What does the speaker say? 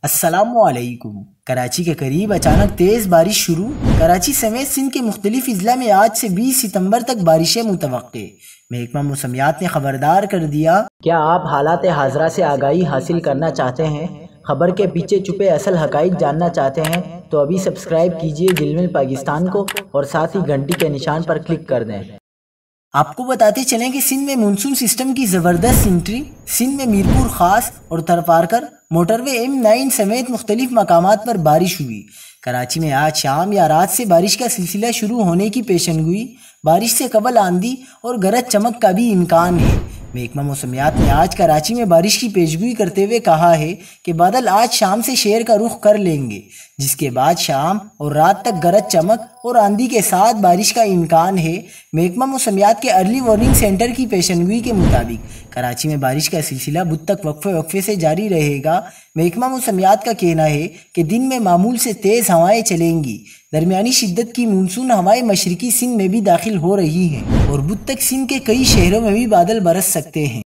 السلام علیکم۔ کراچی کے قریب اچانک تیز بارش شروع۔ کراچی سمیت سندھ کے مختلف اضلاع میں آج سے 20 ستمبر تک بارشیں متوقع۔ محکمہ موسمیات نے خبردار کر دیا۔ کیا آپ حالات حاضرہ سے آگاہی حاصل کرنا چاہتے ہیں؟ خبر کے پیچھے چھپے اصل حقائق جاننا چاہتے ہیں تو ابھی سبسکرائب کیجئے جلمل پاکستان کو اور ساتھ ہی گھنٹی کے نشان پر کلک کر دیں۔ آپ کو بتاتے چلیں کہ سندھ میں مونسون سسٹم کی زبردست انٹری۔ سندھ میں میرپور خاص اور ترپارکر موٹر وے M9 سمیت مختلف مقامات پر بارش ہوئی۔ کراچی میں آج شام یا رات سے بارش کا سلسلہ شروع ہونے کی پیشن گوئی۔ بارش سے قبل آندھی اور گرج چمک کا بھی امکان ہے۔ محکمہ موسمیات نے آج کراچی میں بارش کی پیشگوئی کرتے ہوئے کہا ہے کہ بادل آج شام سے شہر کا رخ کر لیں گے، جس کے بعد شام اور رات تک گرج چمک اور آندھی کے ساتھ بارش کا امکان ہے۔ محکمہ موسمیات کے ارلی وارننگ سینٹر کی پیشنگوئی کے مطابق کراچی میں بارش کا سلسلہ بدھ تک وقفے سے جاری رہے گا۔ محکمہ موسمیات کا کہنا ہے کہ دن میں معمول سے تیز ہوائیں چلیں گی۔ درمیانی شدت کی مونسون ہوائیں مشرقی سندھ میں بھی داخل ہو رہی ہیں اور بدھ تک سندھ کے کئی شہروں میں بھی بادل برس سکتے ہیں۔